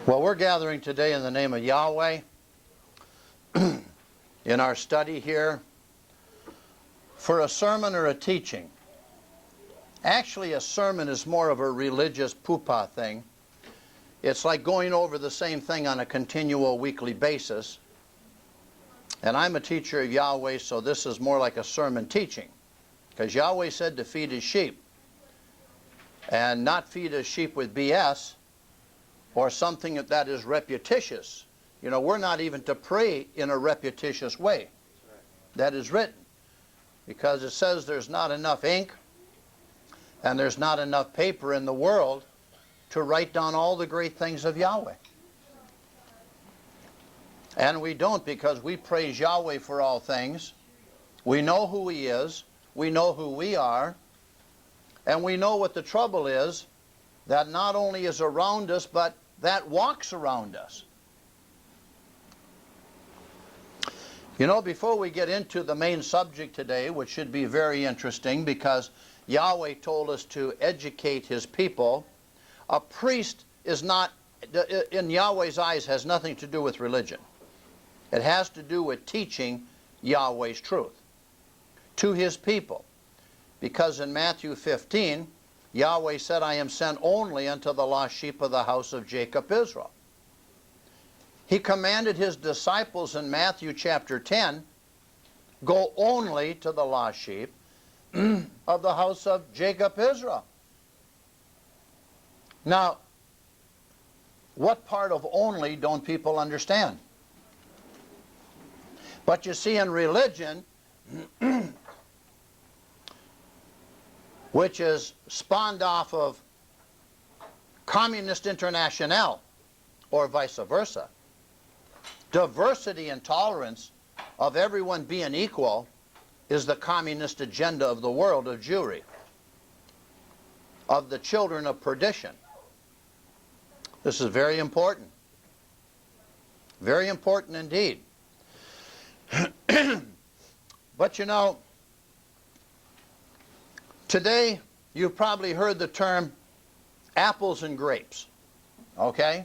Well, we're gathering today in the name of Yahweh in our study here for a sermon or a teaching. Actually, a sermon is more of a religious pupa thing. It's like going over the same thing on a continual weekly basis. And I'm a teacher of Yahweh, so this is more like a sermon teaching. Because Yahweh said to feed his sheep. And not feed his sheep with BS or something that is repetitious. You know, we're not even to pray in a repetitious way. That is written. Because it says there's not enough ink and there's not enough paper in the world to write down all the great things of Yahweh. And we don't, because we praise Yahweh for all things. We know who he is. We know who we are. And we know what the trouble is, that not only is around us, but that walks around us. You know, before we get into the main subject today, which should be very interesting because Yahweh told us to educate his people, a priest is not, in Yahweh's eyes, has nothing to do with religion. It has to do with teaching Yahweh's truth to his people. Because in Matthew 15, Yahweh said, I am sent only unto the lost sheep of the house of Jacob Israel. He commanded his disciples in Matthew chapter 10, go only to the lost sheep of the house of Jacob Israel. Now, what part of only don't people understand? But you see, in religion, which is spawned off of Communist International, or vice versa, diversity and tolerance of everyone being equal is the communist agenda of the world of Jewry, of the children of perdition. This is very important. Very important indeed. But you know, today you've probably heard the term apples and grapes. Okay?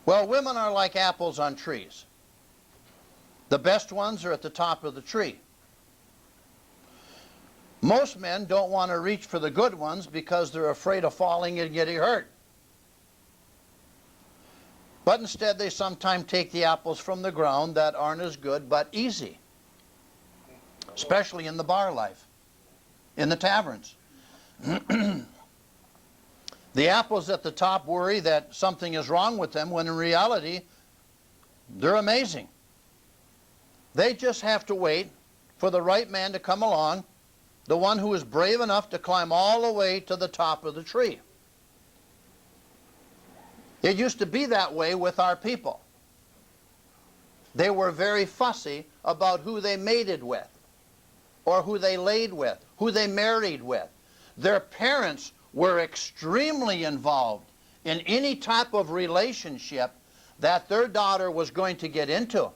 Well, women are like apples on trees. The best ones are at the top of the tree. Most men don't want to reach for the good ones because they're afraid of falling and getting hurt. But instead they sometimes take the apples from the ground that aren't as good but easy. Especially in the bar life, in the taverns. The apples at the top worry that something is wrong with them when in reality they're amazing. They just have to wait for the right man to come along, the one who is brave enough to climb all the way to the top of the tree. It used to be that way with our people. They were very fussy about who they mated with, or who they laid with, who they married with. Their parents were extremely involved in any type of relationship that their daughter was going to get into.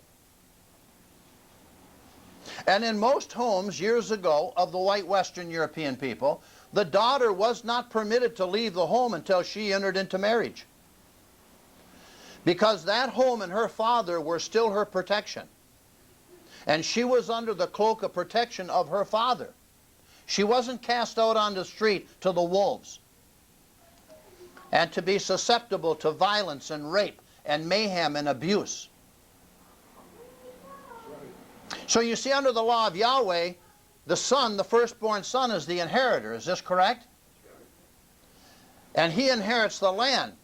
And in most homes years ago of the white Western European people, the daughter was not permitted to leave the home until she entered into marriage. Because that home and her father were still her protection. And she was under the cloak of protection of her father. She wasn't cast out on the street to the wolves and to be susceptible to violence and rape and mayhem and abuse. So you see, under the law of Yahweh, the son, the firstborn son, is the inheritor. Is this correct? And he inherits the land.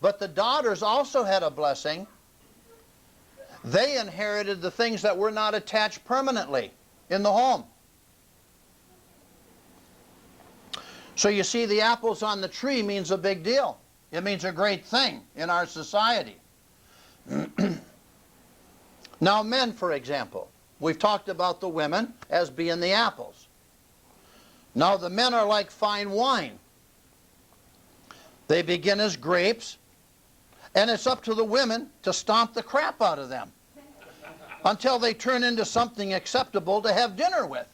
But the daughters also had a blessing. They inherited the things that were not attached permanently in the home. So you see, the apples on the tree means a big deal. It means a great thing in our society. Now, men, for example, we've talked about the women as being the apples. Now, the men are like fine wine. They begin as grapes, and it's up to the women to stomp the crap out of them until they turn into something acceptable to have dinner with.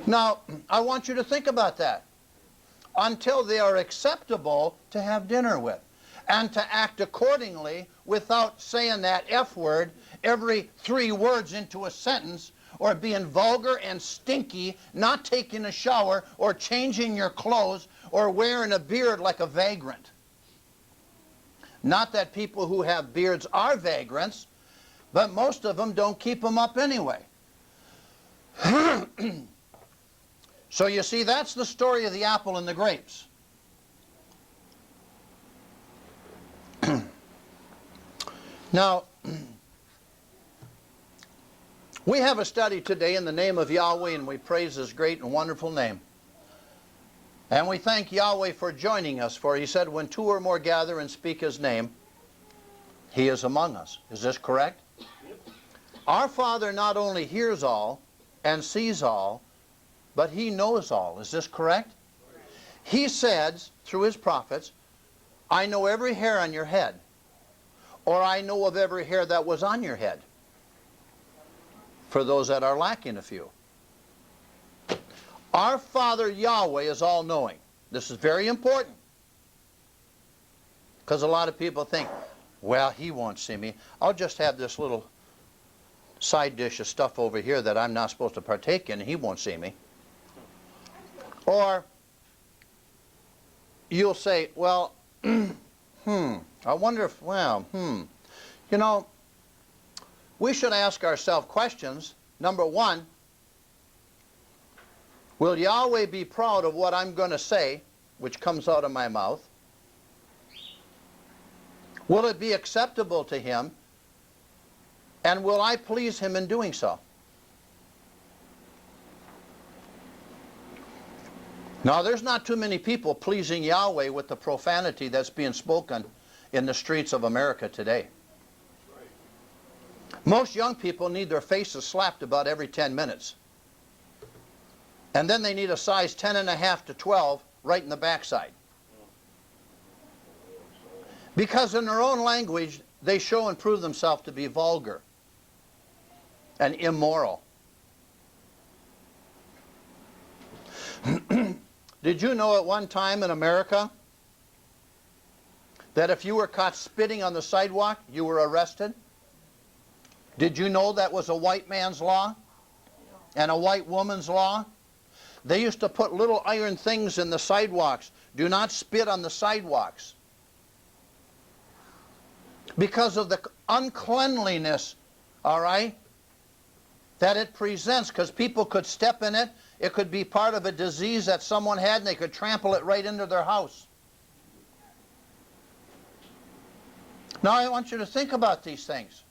Now, I want you to think about that. Until they are acceptable to have dinner with, and to act accordingly without saying that F word every 3 words into a sentence, or being vulgar and stinky, not taking a shower, or changing your clothes, or wearing a beard like a vagrant. Not that people who have beards are vagrants, but most of them don't keep them up anyway. So you see, that's the story of the apple and the grapes. Now, we have a study today in the name of Yahweh, and we praise His great and wonderful name. And we thank Yahweh for joining us, for He said, when 2 or more gather and speak His name, He is among us. Is this correct? Yep. Our Father not only hears all and sees all, but He knows all. Is this correct? Right. He said, through His prophets, I know every hair on your head, or I know of every hair that was on your head, for those that are lacking a few. Our Father Yahweh is all-knowing. This is very important, because a lot of people think, well, He won't see me. I'll just have this little side dish of stuff over here that I'm not supposed to partake in, and He won't see me. Or you'll say, well, I wonder if, you know, we should ask ourselves questions. Number 1, will Yahweh be proud of what I'm going to say, which comes out of my mouth? Will it be acceptable to Him? And will I please Him in doing so? Now, there's not too many people pleasing Yahweh with the profanity that's being spoken in the streets of America today. Most young people need their faces slapped about every 10 minutes. And then they need a size 10.5 to 12 right in the backside. Because in their own language, they show and prove themselves to be vulgar and immoral. Did you know at one time in America that if you were caught spitting on the sidewalk, you were arrested? Did you know that was a white man's law and a white woman's law? They used to put little iron things in the sidewalks. Do not spit on the sidewalks. Because of the uncleanliness, all right, that it presents, because people could step in it. It could be part of a disease that someone had, and they could trample it right into their house. Now I want you to think about these things.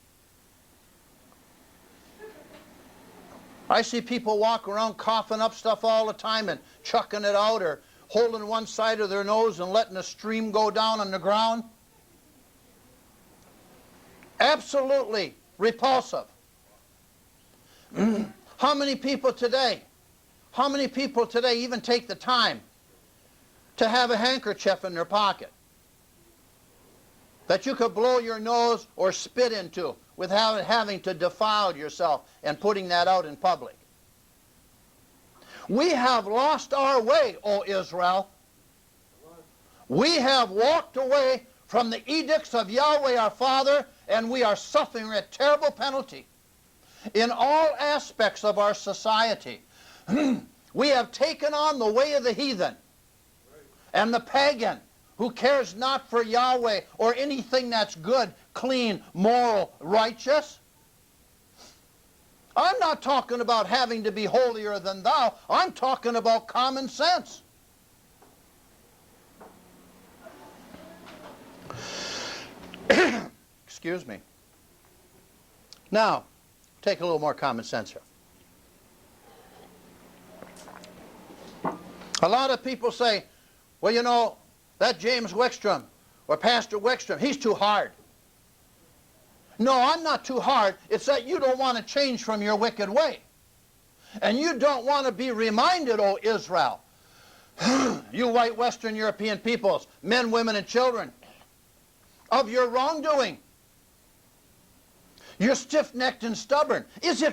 I see people walk around coughing up stuff all the time and chucking it out, or holding one side of their nose and letting a stream go down on the ground. Absolutely repulsive. How many people today even take the time to have a handkerchief in their pocket that you could blow your nose or spit into without having to defile yourself and putting that out in public? We have lost our way, O Israel. We have walked away from the edicts of Yahweh our Father, and we are suffering a terrible penalty in all aspects of our society. We have taken on the way of the heathen and the pagan, who cares not for Yahweh or anything that's good, clean, moral, righteous. I'm not talking about having to be holier than thou. I'm talking about common sense. Excuse me. Now, take a little more common sense here. A lot of people say, well, you know, that James Wickstrom or Pastor Wickstrom, he's too hard. No, I'm not too hard. It's that you don't want to change from your wicked way. And you don't want to be reminded, O Israel, you white Western European peoples, men, women, and children, of your wrongdoing. You're stiff-necked and stubborn. Is it